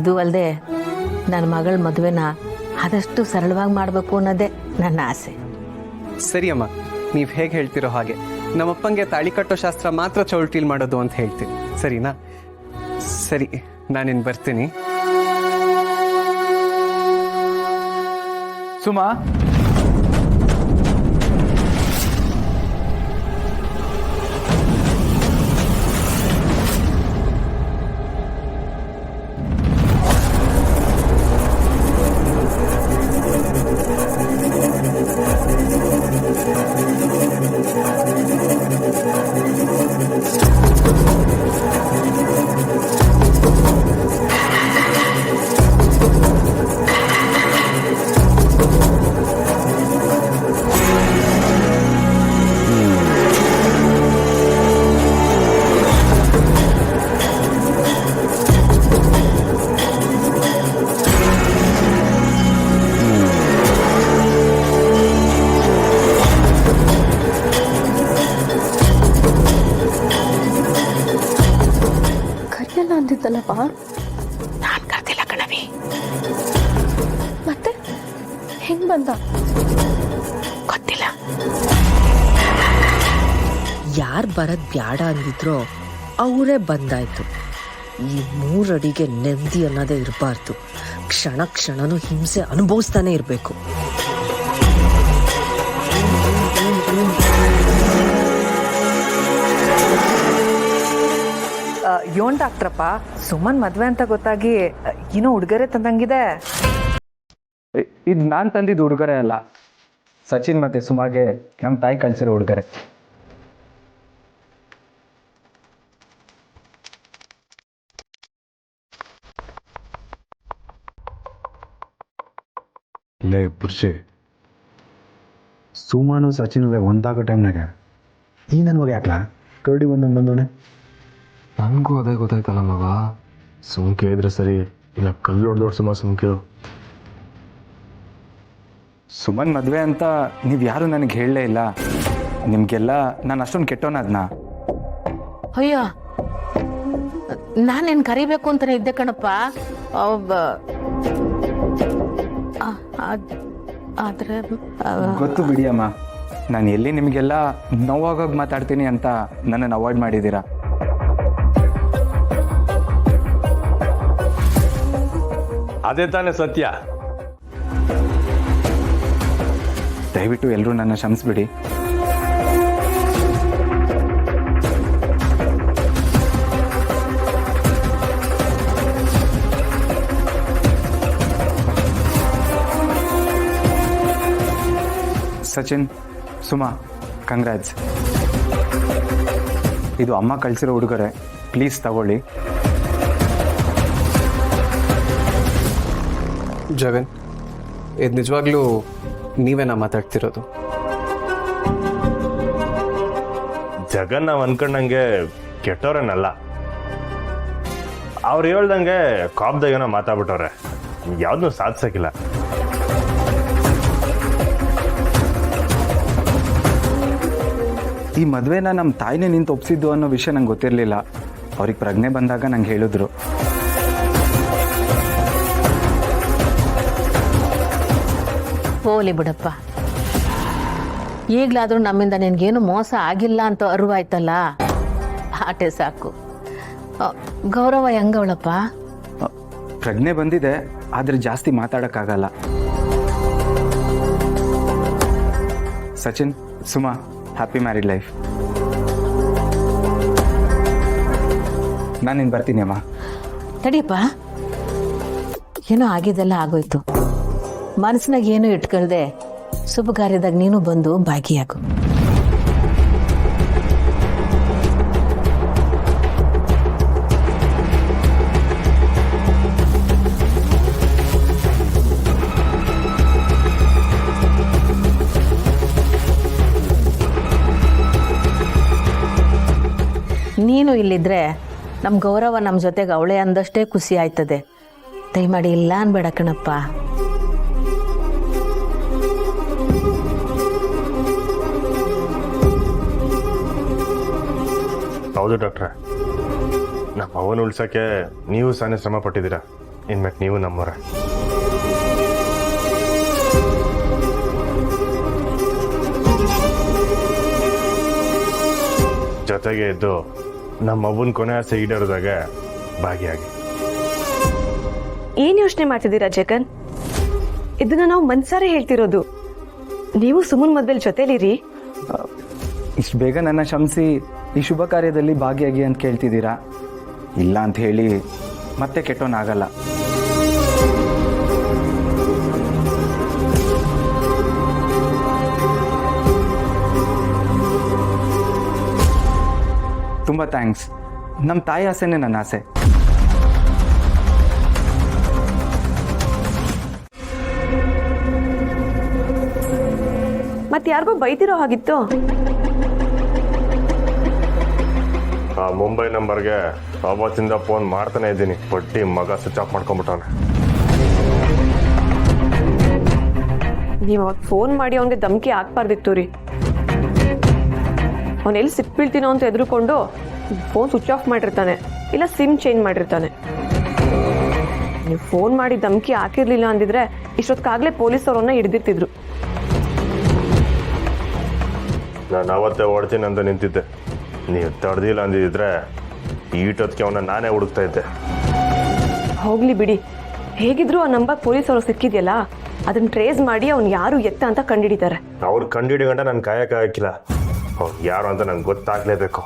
ಇದು ಅಲ್ಲದೆ ನನ್ನ ಮಗಳ ಮದುವೆನ ಆದಷ್ಟು ಸರಳವಾಗಿ ಮಾಡಬೇಕು ಅನ್ನೋದೇ ನನ್ನ ಆಸೆ. ಸರಿ ಅಮ್ಮ, ನೀವು ಹೇಗೆ ಹೇಳ್ತಿರೋ ಹಾಗೆ ನಮ್ಮಪ್ಪಂಗೆ ತಾಳಿ ಕಟ್ಟೋ ಶಾಸ್ತ್ರ ಮಾತ್ರ ಚೌಲ್ಟೀಲ್ ಮಾಡೋದು ಅಂತ ಹೇಳ್ತೀನಿ, ಸರಿನಾ? ಸರಿ, ನಾನಿನ್ನು ಬರ್ತೀನಿ. ಸುಮಾ, ಕರಿಯಲ್ಲ ಅಂದಿದ್ದಲ್ಲಪ್ಪ. ನಾನು ಕರ್ತಿಲ್ಲ ಕಣವಿ. ಮತ್ತೆ ಹೆಂಗ್ ಬಂದ? ಗೊತ್ತಿಲ್ಲ. ಯಾರು ಬರೋದ್ ಬ್ಯಾಡ ಅಂದಿದ್ರೋ ಅವರೇ ಬಂದಾಯ್ತು. ಈ 3 ಅಡಿಗೆ ನೆಮ್ಮದಿ ಅನ್ನೋದೇ ಇರಬಾರ್ದು. ಕ್ಷಣ ಕ್ಷಣನೂ ಹಿಂಸೆ ಅನುಭವಿಸ್ತಾನೆ ಇರಬೇಕು. ಯೋನ್ ಡಾಕ್ಟ್ರಪ್ಪ, ಸುಮನ್ ಮದ್ವೆ ಅಂತ ಗೊತ್ತಾಗಿ ಏನೋ ಉಡುಗೊರೆ ತಂದಂಗಿದೆ. ಇದು ನಾನು ತಂದಿದ್ದು ಉಡುಗೊರೆ ಅಲ್ಲ, ಸಚಿನ್ ಮತ್ತೆ ಸುಮಾಗೆ ನಮ್ಮ ತಾಯಿ ಕಳಿಸಿರೋ ಉಡುಗೊರೆ. ಲೇ ಪುರುಷೆ, ಸುಮಾನು ಸಚಿನ್ ಒಂದಾಗೋ ಟೈಮ್ನಾಗ ಈ ನನ್ನ ಮಗ ಯಾಕಲ ಕರಡಿ ಬಂದವನೆ? ನನಗೂ ಅದೇ ಗೊತ್ತಾಯ್ತಲ್ಲ ಮಗ. ಸುಮ್ಕೆ ಇದ್ರೆ ಸರಿ, ಇಲ್ಲ ಕಲ್ಲು ಹೊಡೆದೋಡ್ ಸುಮ್ಕೆ. ಸುಮನ್ ಮದುವೆ ಅಂತ ನೀವು ಯಾರು ನನಗೆ ಹೇಳಲೇ ಇಲ್ಲ. ನಿಮಗೆಲ್ಲ ನಾನು ಅಷ್ಟೊಂದು ಕೆಟ್ಟೋನದ್ನ. ಅಯ್ಯೋ, ನಾನೇನು ಕರಿಬೇಕು ಅಂತಾನೆ ಇದ್ದೆ ಕಣಪ್ಪ. ಆದ್ರೆ ಗೊತ್ತು ಬಿಡಿ ಅಮ್ಮ, ನಾನು ಎಲ್ಲಿ ನಿಮಗೆಲ್ಲ ನೋವಾಗೋಗಿ ಮಾತಾಡ್ತೀನಿ ಅಂತ ನನ್ನನ್ನು ಅವಾಯ್ಡ್ ಮಾಡಿದ್ದೀರಾ. ಅದೇ ತಾನೇ ಸತ್ಯ. ದಯವಿಟ್ಟು ಎಲ್ಲರೂ ನನ್ನ ಕ್ಷಮಿಸ್ಬಿಡಿ. ಸಚಿನ್, ಸುಮಾ, ಕಂಗ್ರಾಟ್ಸ್. ಇದು ಅಮ್ಮ ಕಳಿಸಿರೋ ಉಡುಗೊರೆ, ಪ್ಲೀಸ್ ತಗೊಳ್ಳಿ. ಜಗನ್, ಇದು ನಿಜವಾಗ್ಲೂ ನೀವೇನಾ ಮಾತಾಡ್ತಿರೋದು? ಜಗನ್ ನಾವು ಅನ್ಕೊಂಡಂಗೆ ಕೆಟ್ಟವ್ರೇನಲ್ಲ. ಅವ್ರು ಹೇಳ್ದಂಗೆ ಕಾಬ್ದಾಗೇನೋ ಮಾತಾಡ್ಬಿಟ್ಟವ್ರೆ, ಯಾವ್ದನ್ನೂ ಸಾಧಿಸಕ್ಕಿಲ್ಲ. ಈ ಮದುವೆನ ನಮ್ಮ ತಾಯಿನೇ ನಿಂತು ಒಪ್ಸಿದ್ದು ಅನ್ನೋ ವಿಷಯ ನಂಗೆ ಗೊತ್ತಿರಲಿಲ್ಲ. ಅವ್ರಿಗೆ ಪ್ರಜ್ಞೆ ಬಂದಾಗ ನಂಗೆ ಹೇಳಿದ್ರು. ಹೋಲಿ ಬಿಡಪ್ಪ, ಈಗಲಾದರೂ ನಮ್ಮಿಂದ ನಿನ್ಗೇನು ಮೋಸ ಆಗಿಲ್ಲ ಅಂತ ಅರಿವಾಯ್ತಲ್ಲ, ಆಟೆ ಸಾಕು. ಗೌರವ ಹೆಂಗವಳಪ್ಪ? ಪ್ರಜ್ಞೆ ಬಂದಿದೆ, ಆದರೆ ಜಾಸ್ತಿ ಮಾತಾಡೋಕ್ಕಾಗಲ್ಲ. Sachin, Suma, happy married life. ನಾನಿನ್ನು ಬರ್ತೀನಿ ಅಮ್ಮ. ತಡಿಯಪ್ಪ, ಏನೋ ಆಗಿದ್ದೆಲ್ಲ ಆಗೋಯ್ತು. ಮನಸ್ಸಿನಾಗ ಏನೂ ಇಟ್ಕೊಳ್ದೆ ಶುಭ ಕಾರ್ಯದಾಗ ನೀನು ಬಂದು ಭಾಗಿಯಾಗು. ನೀನು ಇಲ್ಲಿದ್ರೆ ನಮ್ಮ ಗೌರವ ನಮ್ಮ ಜೊತೆಗೆ ಅವಳೇ ಅಂದಷ್ಟೇ ಖುಷಿ ಆಯ್ತದೆ. ದಯಮಾಡಿ ಇಲ್ಲ ಅನ್ಬೇಡ ಕಣಪ್ಪ. ಹೌದು ಡಾಕ್ಟ್ರೆ, ನಮ್ಮ ಅವನು ಉಳ್ಸೋಕ್ಕೆ ನೀವು ಸಾನೇ ಶ್ರಮ ಪಟ್ಟಿದ್ದೀರಾ. ಇನ್ಮೇಲೆ ನೀವು ನಮ್ಮವ್ರೆ. ಜೊತೆಗೆ ಇದ್ದು ನಮ್ಮ ಮಗುನ ಕೊನೆ ಆಸೆ ಈಡೇರಿದಾಗ ಭಾಗಿಯಾಗಿ. ಏನ್ ಯೋಚನೆ ಮಾಡ್ತಿದ್ದೀರಾ ಜಗನ್? ಇದನ್ನ ನಾವು ಮನ್ಸಾರೆ ಹೇಳ್ತಿರೋದು. ನೀವು ಸುಮನ್ ಮದ್ವೆಲ್ ಜೊತೆಲಿರಿ. ಇಷ್ಟು ಬೇಗ ನನ್ನ ಕ್ಷಮಿಸಿ ಈ ಶುಭ ಕಾರ್ಯದಲ್ಲಿ ಭಾಗಿಯಾಗಿ ಅಂತ ಕೇಳ್ತಿದ್ದೀರಾ? ಇಲ್ಲ ಅಂತ ಹೇಳಿ ಮತ್ತೆ ಕೆಟ್ಟೋನಾಗಲ್ಲ. ತುಂಬ ಥ್ಯಾಂಕ್ಸ್. ನಮ್ಮ ತಾಯಿ ಆಸೆನೇ ನನ್ನ ಆಸೆ. ಮತ್ತೆ ಯಾರಿಗೋ ಬೈತಿರೋ ಹಾಗಿತ್ತು. ಆ ಮುಂಬೈ ನಂಬರ್ಗೆ ಅವತ್ತಿಂದ ಫೋನ್ ಮಾಡ್ತಾನೆ ಇದ್ದೀನಿ. ಬಟ್ಟಿ ಮಗ ಸ್ವಿಚ್ ಆಫ್ ಮಾಡ್ಕೊಂಡ್ಬಿಟ್ಟವನೆ. ನೀವು ಅವಾಗ ಫೋನ್ ಮಾಡಿ ಅವನಿಗೆ ಧಮಕಿ ಹಾಕ್ಬಾರ್ದಿತ್ತು ರೀ. ಅವನು ಎಲ್ಲಿ ಸಿಕ್ಬೀಳ್ತೀನೋ ಅಂತ ಎದುರುಕೊಂಡು ಫೋನ್ ಸ್ವಿಚ್ ಆಫ್ ಮಾಡಿರ್ತಾನೆ, ಇಲ್ಲ ಸಿಮ್ ಚೇಂಜ್ ಮಾಡಿರ್ತಾನೆ. ನೀವು ಫೋನ್ ಮಾಡಿ ಧಮಕಿ ಹಾಕಿರ್ಲಿಲ್ಲ ಅಂದಿದ್ರೆ ಇಷ್ಟೊತ್ತಾಗಲೇ ಪೊಲೀಸರನ್ನ ಹಿಡಿದಿರ್ತಿದ್ರು. ನಾನು ಅವತ್ತೇ ಓಡ್ತೀನಿ ಅಂತ ನಿಂತಿದ್ದೆ. ನೀವು ತಡೆದಿಲ್ಲ ಅಂದಿದ್ರೆ ಈಟೊತ್ತಿಗೆ ಅವನ್ನ ನಾನೇ ಹುಡುಕ್ತಾ ಇದ್ದೆ. ಹೋಗ್ಲಿ ಬಿಡಿ. ಹೇಗಿದ್ರು ಆ ನಂಬರ್ ಪೊಲೀಸರು ಸಿಕ್ಕಿದ್ಯಲ್ಲ, ಅದನ್ನ ಟ್ರೇಸ್ ಮಾಡಿ ಅವ್ನು ಯಾರು ಎತ್ತ ಅಂತ ಕಂಡಿಡಿತಾರೆ. ಅವ್ರು ಕಂಡಿಡಿಗಂಟ ನಾನು ಕಾಯಕ್ಕಾಗಿಲ್ಲ. ಅವ್ನು ಯಾರು ಅಂತ ನಂಗೆ ಗೊತ್ತಾಗ್ಲೇಬೇಕು.